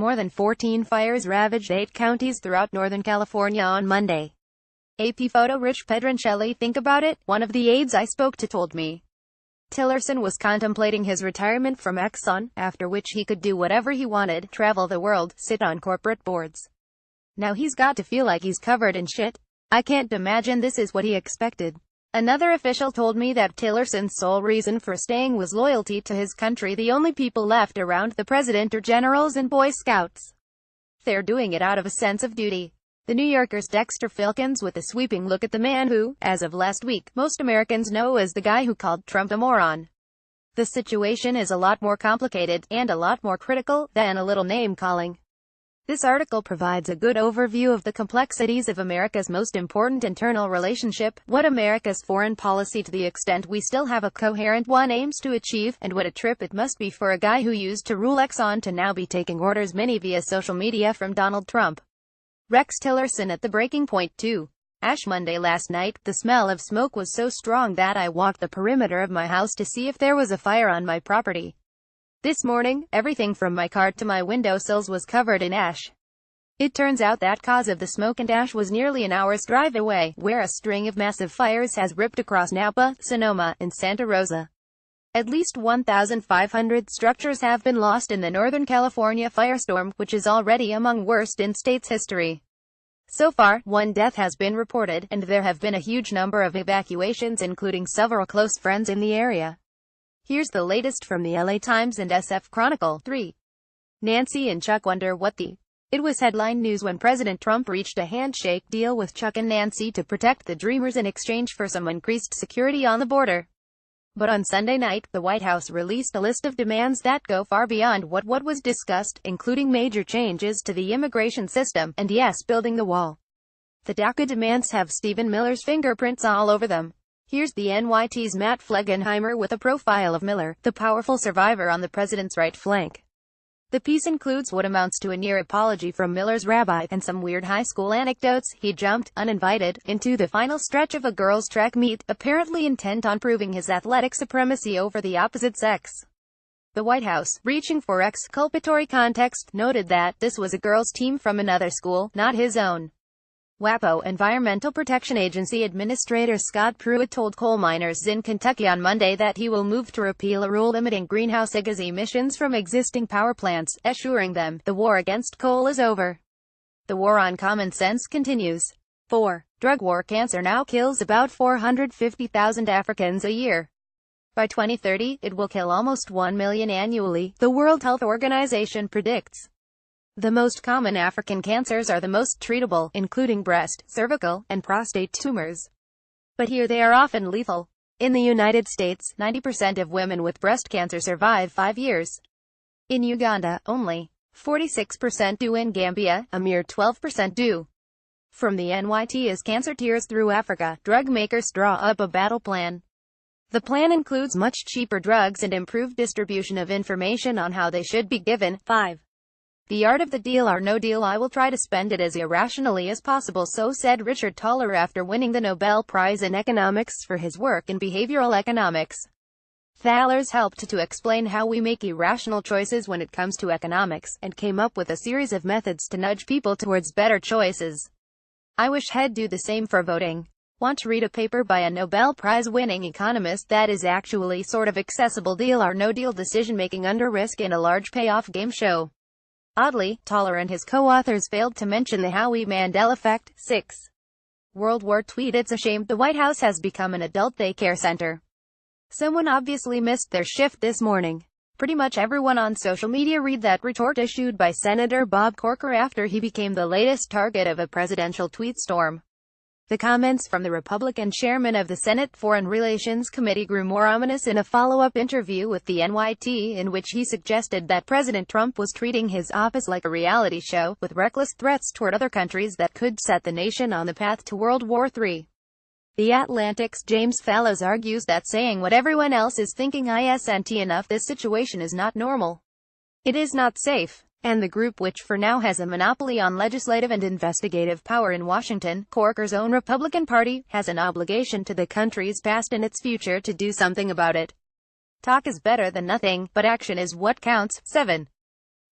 More than 14 fires ravaged 8 counties throughout Northern California on Monday. AP photo. Rich Pedroncelli. Think about it, one of the aides I spoke to told me Tillerson was contemplating his retirement from Exxon, after which he could do whatever he wanted, travel the world, sit on corporate boards. Now he's got to feel like he's covered in shit. I can't imagine this is what he expected. Another official told me that Tillerson's sole reason for staying was loyalty to his country. The only people left around the president are generals and Boy Scouts. They're doing it out of a sense of duty. The New Yorker's Dexter Filkins with a sweeping look at the man who, as of last week, most Americans know as the guy who called Trump a moron. The situation is a lot more complicated, and a lot more critical, than a little name-calling. This article provides a good overview of the complexities of America's most important internal relationship, what America's foreign policy, to the extent we still have a coherent one, aims to achieve, and what a trip it must be for a guy who used to rule Exxon to now be taking orders, many via social media, from Donald Trump. Rex Tillerson at the breaking point too. Ash Monday last night, the smell of smoke was so strong that I walked the perimeter of my house to see if there was a fire on my property. This morning, everything from my car to my windowsills was covered in ash. It turns out that cause of the smoke and ash was nearly an hour's drive away, where a string of massive fires has ripped across Napa, Sonoma, and Santa Rosa. At least 1,500 structures have been lost in the Northern California firestorm, which is already among worst in state's history. So far, 1 death has been reported, and there have been a huge number of evacuations, including several close friends in the area. Here's the latest from the LA Times and SF Chronicle. 3. Nancy and Chuck wonder what the... It was headline news when President Trump reached a handshake deal with Chuck and Nancy to protect the Dreamers in exchange for some increased security on the border. But on Sunday night, the White House released a list of demands that go far beyond what was discussed, including major changes to the immigration system, and yes, building the wall. The daca demands have Stephen Miller's fingerprints all over them. Here's the NYT's Matt Flegenheimer with a profile of Miller, the powerful survivor on the president's right flank. The piece includes what amounts to a near apology from Miller's rabbi, and some weird high school anecdotes. He jumped, uninvited, into the final stretch of a girls' track meet, apparently intent on proving his athletic supremacy over the opposite sex. The White House, reaching for exculpatory context, noted that this was a girls' team from another school, not his own. WAPO Environmental Protection Agency Administrator Scott Pruitt told coal miners in Kentucky on Monday that he will move to repeal a rule limiting greenhouse gas emissions from existing power plants, assuring them the war against coal is over. The war on common sense continues. 4. Drug war. Cancer now kills about 450,000 Africans a year. By 2030, it will kill almost 1 million annually, the World Health Organization predicts. The most common African cancers are the most treatable, including breast, cervical, and prostate tumors. But here they are often lethal. In the United States, 90% of women with breast cancer survive 5 years. In Uganda, only 46% do. In Gambia, a mere 12% do. From the NYT is Cancer Tears Through Africa, drug makers draw up a battle plan. The plan includes much cheaper drugs and improved distribution of information on how they should be given. 5. The art of the deal or no deal. I will try to spend it as irrationally as possible, so said Richard Thaler after winning the Nobel Prize in Economics for his work in behavioral economics. Thaler's helped to explain how we make irrational choices when it comes to economics, and came up with a series of methods to nudge people towards better choices. I wish he'd do the same for voting. Want to read a paper by a Nobel Prize-winning economist that is actually sort of accessible? Deal or no deal decision-making under risk in a large payoff game show. Oddly, Thaler and his co-authors failed to mention the Howie Mandel effect. 6. World War tweet. It's a shame the White House has become an adult daycare center. Someone obviously missed their shift this morning. Pretty much everyone on social media read that retort issued by Senator Bob Corker after he became the latest target of a presidential tweet storm. The comments from the Republican chairman of the Senate Foreign Relations Committee grew more ominous in a follow-up interview with the NYT, in which he suggested that President Trump was treating his office like a reality show, with reckless threats toward other countries that could set the nation on the path to World War III. The Atlantic's James Fallows argues that saying what everyone else is thinking isn't enough. This situation is not normal. It is not safe. And the group, which for now has a monopoly on legislative and investigative power in Washington, Corker's own Republican Party, has an obligation to the country's past and its future to do something about it. Talk is better than nothing, but action is what counts. 7.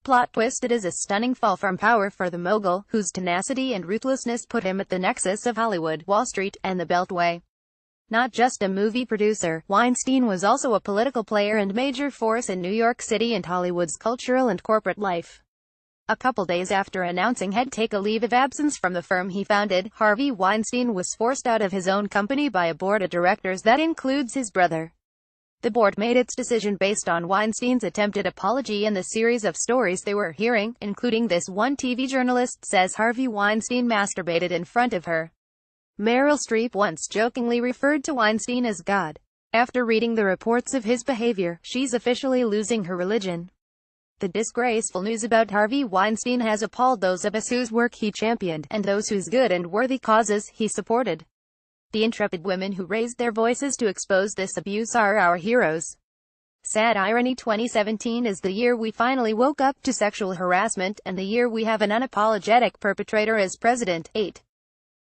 plot twist, it is a stunning fall from power for the mogul, whose tenacity and ruthlessness put him at the nexus of Hollywood, Wall Street, and the Beltway. Not just a movie producer, Weinstein was also a political player and major force in New York City and Hollywood's cultural and corporate life. A couple days after announcing he'd take a leave of absence from the firm he founded, Harvey Weinstein was forced out of his own company by a board of directors that includes his brother. The board made its decision based on Weinstein's attempted apology and the series of stories they were hearing, including this one TV journalist says Harvey Weinstein masturbated in front of her. Meryl Streep once jokingly referred to Weinstein as God. After reading the reports of his behavior, she's officially losing her religion. The disgraceful news about Harvey Weinstein has appalled those of us whose work he championed, and those whose good and worthy causes he supported. The intrepid women who raised their voices to expose this abuse are our heroes. Sad irony, 2017 is the year we finally woke up to sexual harassment, and the year we have an unapologetic perpetrator as president. 8.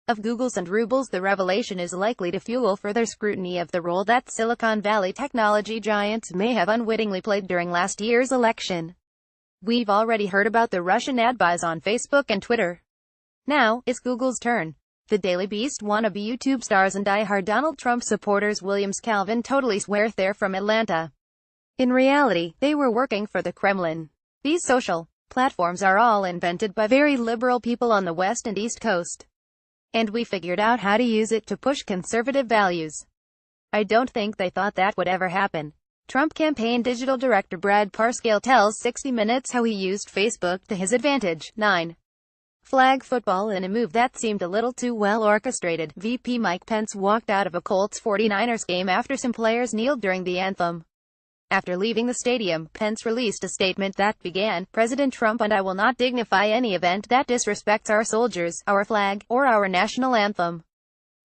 Of Google's and Rubles. The revelation is likely to fuel further scrutiny of the role that Silicon Valley technology giants may have unwittingly played during last year's election. We've already heard about the Russian ad buys on Facebook and Twitter. Now, it's Google's turn. The Daily Beast wannabe YouTube stars and die-hard Donald Trump supporters Williams Calvin totally swear they're from Atlanta. In reality, they were working for the Kremlin. These social platforms are all invented by very liberal people on the West and East Coast. And we figured out how to use it to push conservative values. I don't think they thought that would ever happen. Trump campaign digital director Brad Parscale tells 60 Minutes how he used Facebook to his advantage. 9. Flag football in a move that seemed a little too well orchestrated. VP Mike Pence walked out of a Colts 49ers game after some players kneeled during the anthem. After leaving the stadium, Pence released a statement that began, "President Trump and I will not dignify any event that disrespects our soldiers, our flag, or our national anthem."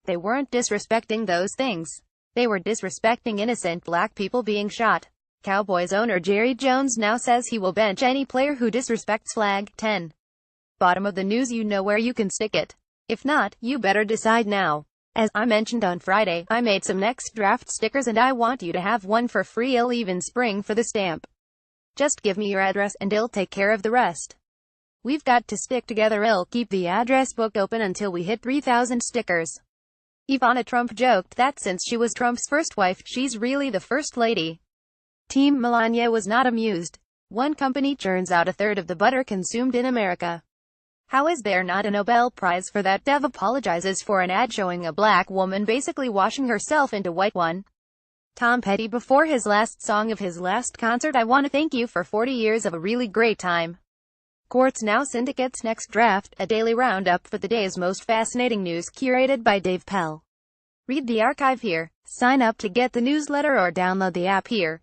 They weren't disrespecting those things. They were disrespecting innocent black people being shot. Cowboys owner Jerry Jones now says he will bench any player who disrespects flag. 10. Bottom of the news, you know where you can stick it. If not, you better decide now. As I mentioned on Friday, I made some next draft stickers and I want you to have one for free. I'll even spring for the stamp. Just give me your address and I'll take care of the rest. We've got to stick together. I'll keep the address book open until we hit 3,000 stickers. Ivana Trump joked that since she was Trump's first wife, she's really the first lady. Team Melania was not amused. One company churns out a third of the butter consumed in America. How is there not a Nobel Prize for that? Dev apologizes for an ad showing a black woman basically washing herself into white one. Tom Petty before his last song of his last concert, "I want to thank you for 40 years of a really great time." Courts now syndicates next draft, a daily roundup for the day's most fascinating news curated by Dave Pell. Read the archive here, sign up to get the newsletter or download the app here.